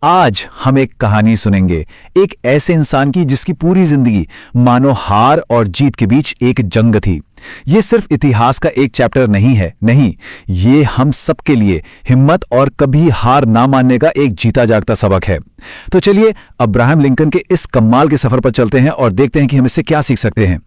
आज हम एक कहानी सुनेंगे, एक ऐसे इंसान की जिसकी पूरी जिंदगी मानो हार और जीत के बीच एक जंग थी। ये सिर्फ इतिहास का एक चैप्टर नहीं है, नहीं, ये हम सबके लिए हिम्मत और कभी हार ना मानने का एक जीता जागता सबक है। तो चलिए अब्राहम लिंकन के इस कमाल के सफर पर चलते हैं और देखते हैं कि हम इससे क्या सीख सकते हैं।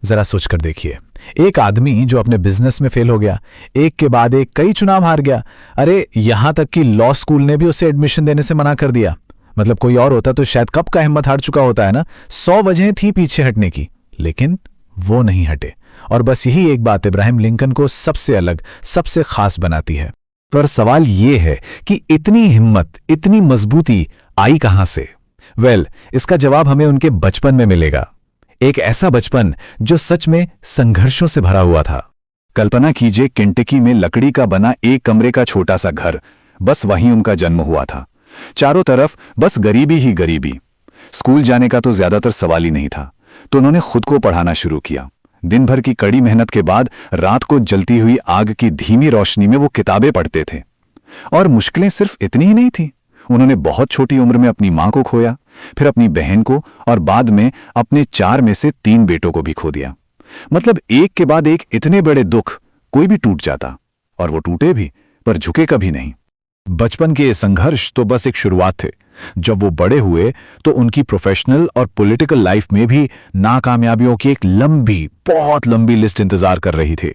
जरा सोचकर देखिए, एक आदमी जो अपने बिजनेस में फेल हो गया, एक के बाद एक कई चुनाव हार गया। अरे यहां तक कि लॉ स्कूल ने भी उसे एडमिशन देने से मना कर दिया। मतलब कोई और होता तो शायद कब का हिम्मत हार चुका होता है ना। 100 वजहें थी पीछे हटने की, लेकिन वो नहीं हटे। और बस यही एक बात इब्राहिम लिंकन को सबसे अलग, सबसे खास बनाती है। पर सवाल ये है कि इतनी हिम्मत, इतनी मजबूती आई कहां से? इसका जवाब हमें उनके बचपन में मिलेगा। एक ऐसा बचपन जो सच में संघर्षों से भरा हुआ था। कल्पना कीजिए, केंटकी में लकड़ी का बना एक कमरे का छोटा सा घर, बस वहीं उनका जन्म हुआ था। चारों तरफ बस गरीबी ही गरीबी। स्कूल जाने का तो ज्यादातर सवाल ही नहीं था, तो उन्होंने खुद को पढ़ाना शुरू किया। दिन भर की कड़ी मेहनत के बाद रात को जलती हुई आग की धीमी रोशनी में वो किताबें पढ़ते थे। और मुश्किलें सिर्फ इतनी ही नहीं थी, उन्होंने बहुत छोटी उम्र में अपनी मां को खोया, फिर अपनी बहन को, और बाद में अपने 4 में से 3 बेटों को भी खो दिया। मतलब एक के बाद एक इतने बड़े दुख, कोई भी टूट जाता, और वो टूटे भी पर झुके कभी नहीं। बचपन के ये संघर्ष तो बस एक शुरुआत थे। जब वो बड़े हुए तो उनकी प्रोफेशनल और पॉलिटिकल लाइफ में भी नाकामयाबियों की एक लंबी, बहुत लंबी लिस्ट इंतजार कर रही थी।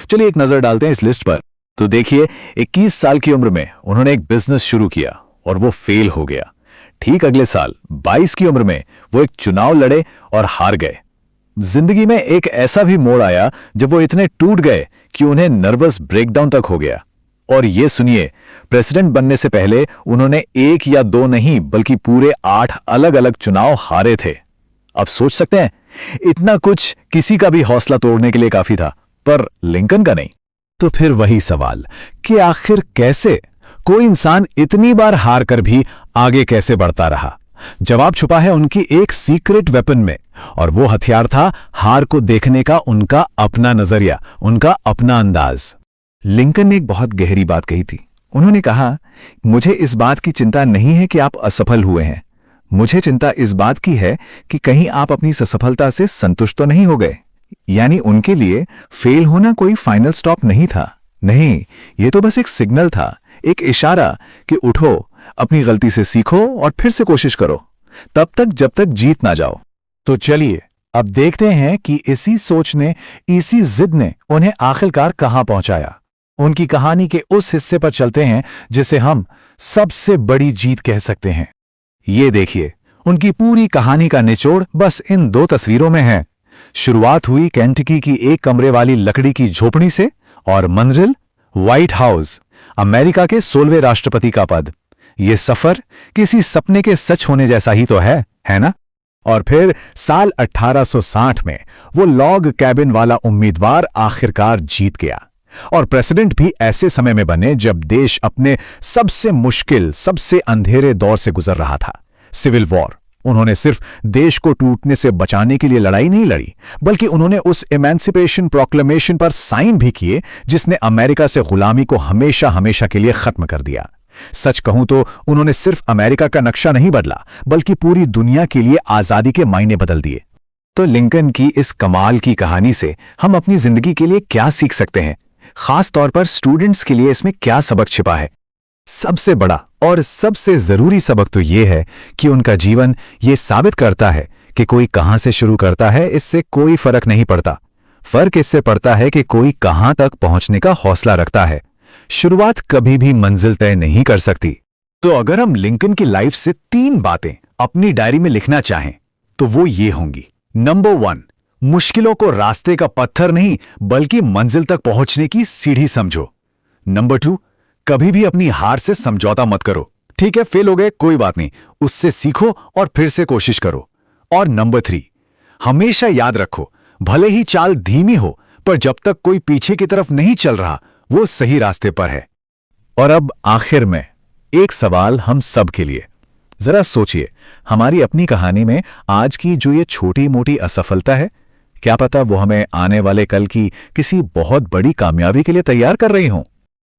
चलिए एक नजर डालते हैं इस लिस्ट पर। तो देखिए, 21 साल की उम्र में उन्होंने एक बिजनेस शुरू किया और वो फेल हो गया। ठीक अगले साल 22 की उम्र में वो एक चुनाव लड़े और हार गए। जिंदगी में एक ऐसा भी मोड़ आया जब वो इतने टूट गए कि उन्हें नर्वस ब्रेकडाउन तक हो गया। और ये सुनिए, प्रेसिडेंट बनने से पहले उन्होंने 1 या 2 नहीं बल्कि पूरे 8 अलग अलग चुनाव हारे थे। अब सोच सकते हैं, इतना कुछ किसी का भी हौसला तोड़ने के लिए काफी था, पर लिंकन का नहीं। तो फिर वही सवाल कि आखिर कैसे कोई इंसान इतनी बार हार कर भी आगे कैसे बढ़ता रहा? जवाब छुपा है उनकी एक सीक्रेट वेपन में, और वो हथियार था हार को देखने का उनका अपना नजरिया, उनका अपना अंदाज। लिंकन ने एक बहुत गहरी बात कही थी। उन्होंने कहा, मुझे इस बात की चिंता नहीं है कि आप असफल हुए हैं, मुझे चिंता इस बात की है कि कहीं आप अपनी असफलता से संतुष्ट तो नहीं हो गए। यानी उनके लिए फेल होना कोई फाइनल स्टॉप नहीं था। नहीं, ये तो बस एक सिग्नल था, एक इशारा कि उठो, अपनी गलती से सीखो और फिर से कोशिश करो, तब तक जब तक जीत ना जाओ। तो चलिए अब देखते हैं कि इसी सोच ने, इसी जिद ने उन्हें आखिरकार कहां पहुंचाया। उनकी कहानी के उस हिस्से पर चलते हैं जिसे हम सबसे बड़ी जीत कह सकते हैं। ये देखिए, उनकी पूरी कहानी का निचोड़ बस इन 2 तस्वीरों में है। शुरुआत हुई केंटकी की एक कमरे वाली लकड़ी की झोपड़ी से, और मंजिल व्हाइट हाउस, अमेरिका के 16वें राष्ट्रपति का पद। यह सफर किसी सपने के सच होने जैसा ही तो है ना? और फिर साल 1860 में वो लॉग कैबिन वाला उम्मीदवार आखिरकार जीत गया, और प्रेसिडेंट भी ऐसे समय में बने जब देश अपने सबसे मुश्किल, सबसे अंधेरे दौर से गुजर रहा था, सिविल वॉर। उन्होंने सिर्फ देश को टूटने से बचाने के लिए लड़ाई नहीं लड़ी, बल्कि उन्होंने उस इमेंसिपेशन प्रोक्लेमेशन पर साइन भी किए जिसने अमेरिका से गुलामी को हमेशा हमेशा के लिए खत्म कर दिया। सच कहूं तो उन्होंने सिर्फ अमेरिका का नक्शा नहीं बदला, बल्कि पूरी दुनिया के लिए आजादी के मायने बदल दिए। तो लिंकन की इस कमाल की कहानी से हम अपनी जिंदगी के लिए क्या सीख सकते हैं? खास तौर पर स्टूडेंट्स के लिए इसमें क्या सबक छिपा है? सबसे बड़ा और सबसे जरूरी सबक तो यह है कि उनका जीवन ये साबित करता है कि कोई कहां से शुरू करता है इससे कोई फर्क नहीं पड़ता। फर्क इससे पड़ता है कि कोई कहां तक पहुंचने का हौसला रखता है। शुरुआत कभी भी मंजिल तय नहीं कर सकती। तो अगर हम लिंकन की लाइफ से 3 बातें अपनी डायरी में लिखना चाहें तो वो ये होंगी। नंबर 1, मुश्किलों को रास्ते का पत्थर नहीं बल्कि मंजिल तक पहुंचने की सीढ़ी समझो। नंबर 2, कभी भी अपनी हार से समझौता मत करो। ठीक है, फेल हो गए, कोई बात नहीं, उससे सीखो और फिर से कोशिश करो। और नंबर 3, हमेशा याद रखो, भले ही चाल धीमी हो, पर जब तक कोई पीछे की तरफ नहीं चल रहा, वो सही रास्ते पर है। और अब आखिर में एक सवाल हम सब के लिए। जरा सोचिए, हमारी अपनी कहानी में आज की जो ये छोटी मोटी असफलता है, क्या पता वो हमें आने वाले कल की किसी बहुत बड़ी कामयाबी के लिए तैयार कर रही हो।